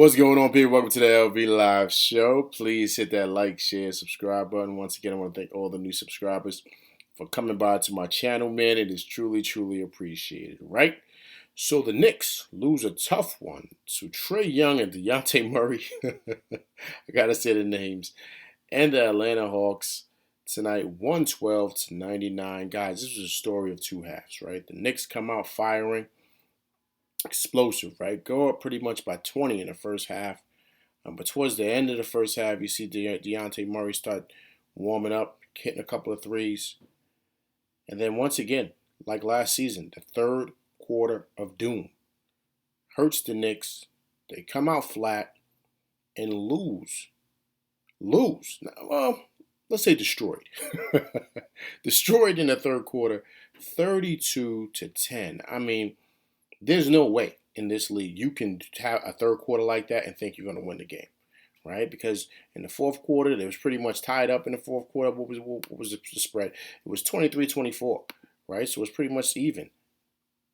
What's going on, people? Welcome to the LV Live Show. Please hit that like, share, subscribe button. Once again, I want to thank all the new subscribers for coming by to my channel, man. It is truly, truly appreciated, right? So the Knicks lose a tough one to Trae Young and Dejounte Murray. I gotta say the names. And the Atlanta Hawks tonight, 112-99. Guys, this is a story of two halves, right? The Knicks come out firing, explosive, right? Go up pretty much by 20 in the first half. But towards the end of the first half, you see Dejounte Murray start warming up, hitting a couple of threes. And then once again, like last season, the third quarter of doom hurts the Knicks. They come out flat and lose. Well, let's say destroyed. Destroyed in the third quarter, 32-10. I mean, there's no way in this league you can have a third quarter like that and think you're going to win the game, right? Because in the fourth quarter, it was pretty much tied up in the fourth quarter. What was the spread? It was 23-24, right? So it was pretty much even.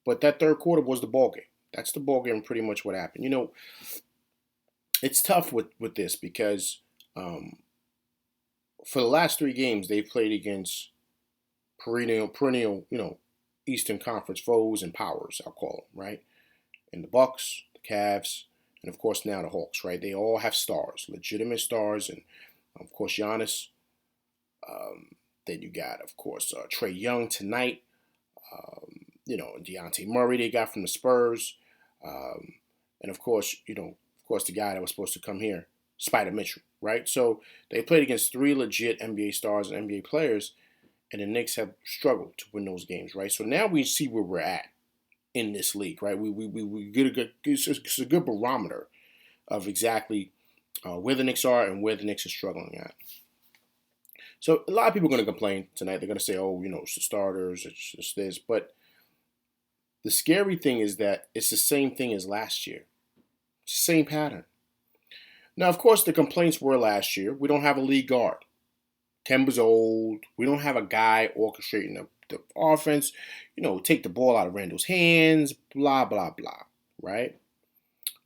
But that third quarter was the ball game. That's the ball game, pretty much what happened. You know, it's tough with this because for the last three games, they've played against perennial, Eastern Conference foes and powers, I'll call them, right? And the Bucks, the Cavs, and of course now the Hawks, right? They all have stars, legitimate stars, and of course Giannis. Then you got, of course, Trae Young tonight. Dejounte Murray they got from the Spurs, and of course the guy that was supposed to come here, Spider Mitchell, right? So they played against three legit NBA stars and NBA players, and the Knicks have struggled to win those games, right? So now we see where we're at in this league, right? We get a good, it's a good barometer of exactly where the Knicks are and where the Knicks are struggling at. So a lot of people are going to complain tonight. They're going to say, oh, it's the starters, it's this. But the scary thing is that it's the same thing as last year. It's the same pattern. Now, of course, the complaints were last year. We don't have a lead guard. Kemba's old. We don't have a guy orchestrating the offense. Take the ball out of Randall's hands, blah, blah, blah, right?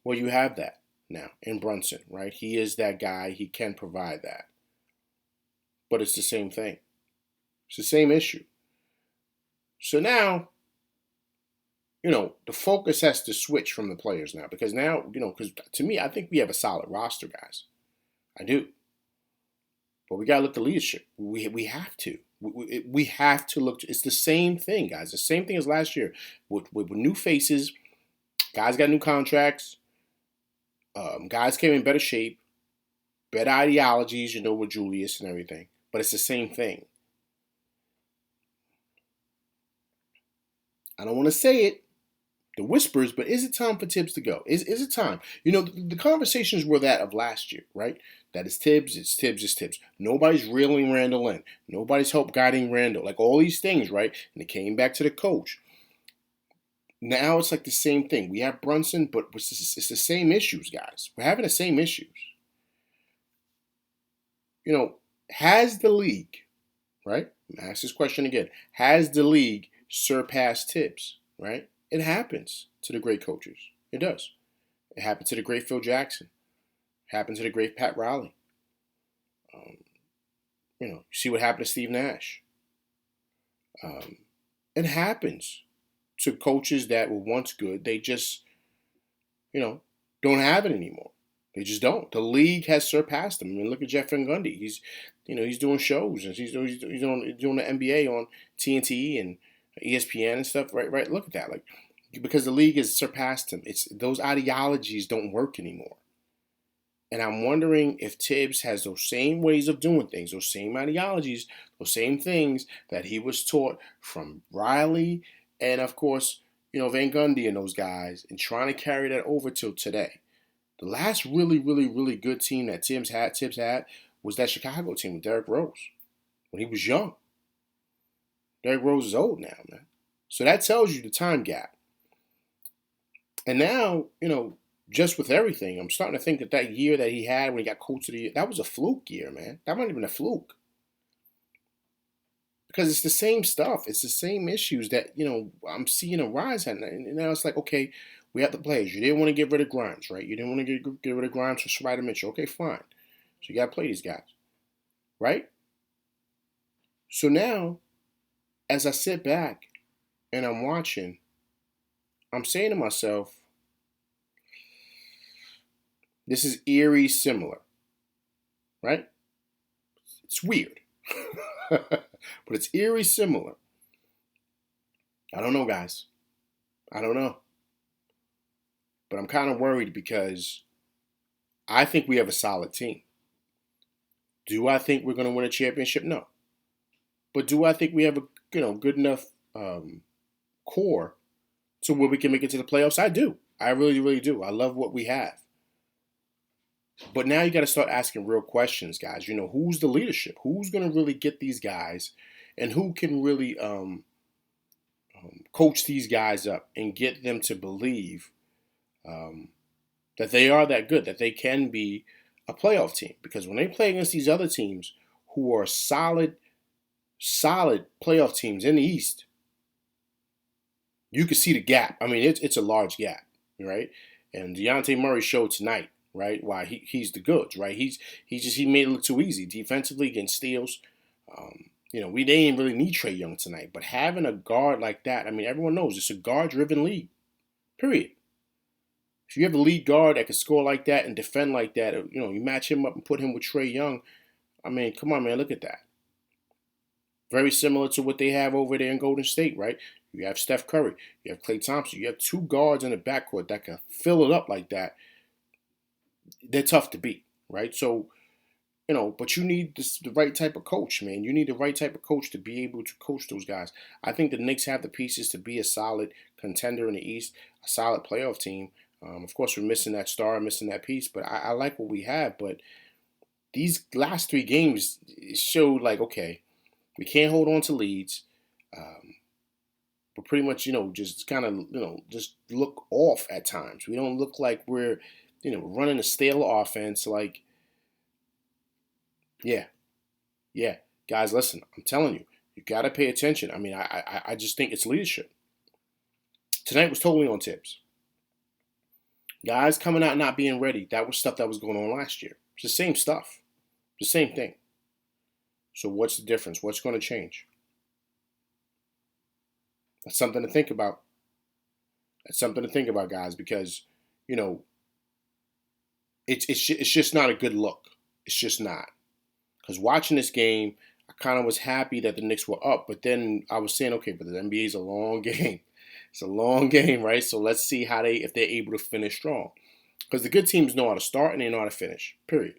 Well, you have that now in Brunson, right? He is that guy. He can provide that. But it's the same thing. It's the same issue. So now, the focus has to switch from the players now because now, because to me, I think we have a solid roster, guys. I do. But we got to look at the leadership. We have to. We have to look. It's the same thing, guys. The same thing as last year with new faces. Guys got new contracts. Guys came in better shape, better ideologies, with Julius and everything. But it's the same thing. I don't want to say it, the whispers, but is it time for Tibbs to go? Is it time? The conversations were that of last year, right? That is Tibbs, it's Tibbs, it's Tibbs. Nobody's reeling Randall in. Nobody's help guiding Randall. Like all these things, right? And it came back to the coach. Now it's like the same thing. We have Brunson, but it's the same issues, guys. We're having the same issues. Has the league, right? Ask this question again. Has the league surpassed Tibbs, right? It happens to the great coaches. It does. It happened to the great Phil Jackson. It happened to the great Pat Riley. You see what happened to Steve Nash. It happens to coaches that were once good. They just, don't have it anymore. They just don't. The league has surpassed them. I mean, look at Jeff Van Gundy. He's doing shows and he's doing the NBA on TNT and ESPN and stuff. Right. Look at that. Like, because the league has surpassed him. It's those ideologies don't work anymore. And I'm wondering if Tibbs has those same ways of doing things, those same ideologies, those same things that he was taught from Riley and, of course, Van Gundy and those guys, and trying to carry that over till today. The last really, really, really good team that Tibbs had was that Chicago team with Derrick Rose when he was young. Derrick Rose is old now, man. So that tells you the time gap. And now, just with everything, I'm starting to think that year that he had when he got coach of the year, that was a fluke year, man. That might have been a fluke. Because it's the same stuff. It's the same issues that, I'm seeing a rise in. And now it's like, okay, We have the players. You didn't want to get rid of Grimes, right? You didn't want to get rid of Grimes for Spider Mitchell. Okay, fine. So you got to play these guys, right? So now, as I sit back and I'm watching, I'm saying to myself, this is eerie similar, right? It's weird, but it's eerie similar. I don't know, guys. I don't know. But I'm kind of worried because I think we have a solid team. Do I think we're going to win a championship? No. But do I think we have a good enough core to where we can make it to the playoffs? I do. I really, really do. I love what we have. But now you got to start asking real questions, guys. Who's the leadership? Who's going to really get these guys, and who can really coach these guys up and get them to believe that they are that good, that they can be a playoff team? Because when they play against these other teams who are solid playoff teams in the East, you can see the gap. I mean, it's a large gap, right? And Dejounte Murray showed tonight, right, why he's the goods, right? He made it look too easy defensively, getting steals. We didn't really need Trae Young tonight, but having a guard like that, I mean, everyone knows it's a guard-driven league. Period. If you have a lead guard that can score like that and defend like that, you match him up and put him with Trae Young. I mean, come on, man, look at that. Very similar to what they have over there in Golden State, right? You have Steph Curry, you have Klay Thompson, you have two guards in the backcourt that can fill it up like that. They're tough to beat, right? So, but you need the right type of coach, man. You need the right type of coach to be able to coach those guys. I think the Knicks have the pieces to be a solid contender in the East, a solid playoff team. Of course, we're missing that star, missing that piece, but I like what we have. But these last 3 games showed like, okay, we can't hold on to leads. But pretty much, just kind of, just look off at times. We don't look like we're, running a stale offense. Like, yeah, guys, listen, I'm telling you, you got to pay attention. I mean, I just think it's leadership. Tonight was totally on Tibbs. Guys coming out not being ready. That was stuff that was going on last year. It's the same stuff. The same thing. So what's the difference? What's going to change? That's something to think about. That's something to think about, guys, because, it's just not a good look. It's just not. Because watching this game, I kind of was happy that the Knicks were up, but then I was saying, okay, but the NBA is a long game. It's a long game, right? So let's see if they're able to finish strong. Because the good teams know how to start and they know how to finish, period.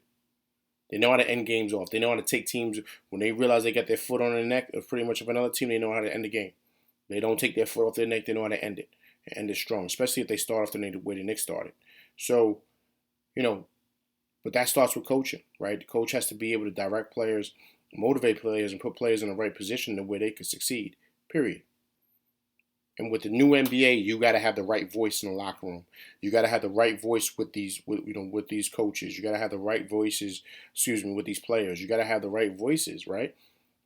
They know how to end games off. They know how to take teams, when they realize they got their foot on the neck of pretty much of another team, they know how to end the game. They don't take their foot off their neck, they know how to end it. And end it strong, especially if they start off the way the Knicks started. So, but that starts with coaching, right? The coach has to be able to direct players, motivate players, and put players in the right position to where they could succeed, period. And with the new NBA, you got to have the right voice in the locker room. You got to have the right voice with these coaches. You got to have the right voices, with these players. You got to have the right voices, right?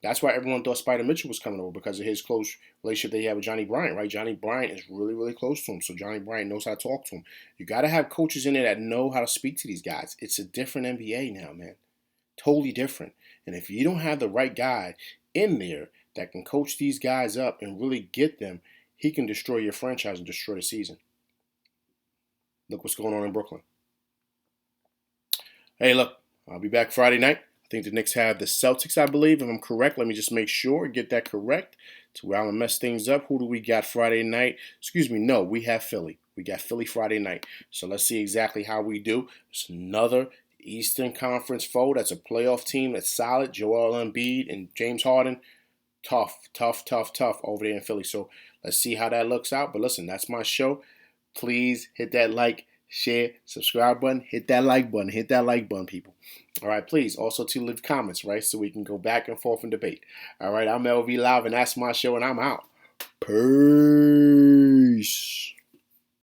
That's why everyone thought Spider Mitchell was coming over, because of his close relationship that he had with Johnny Bryant, right? Johnny Bryant is really, really close to him, so Johnny Bryant knows how to talk to him. You got to have coaches in there that know how to speak to these guys. It's a different NBA now, man. Totally different. And if you don't have the right guy in there that can coach these guys up and really get them, he can destroy your franchise and destroy the season. Look what's going on in Brooklyn. Hey, look, I'll be back Friday night. I think the Knicks have the Celtics, I believe, if I'm correct. Let me just make sure and get that correct to where I'm going to mess things up. Who do we got Friday night? No, we have Philly. We got Philly Friday night. So let's see exactly how we do. It's another Eastern Conference foe. That's a playoff team that's solid. Joel Embiid and James Harden. Tough over there in Philly. So let's see how that looks out. But listen, that's my show. Please hit that like, share, subscribe button. Hit that like button. Hit that like button, people. All right, please. Also to leave comments, right? So we can go back and forth and debate. All right, I'm LV Live, and that's my show, and I'm out. Peace.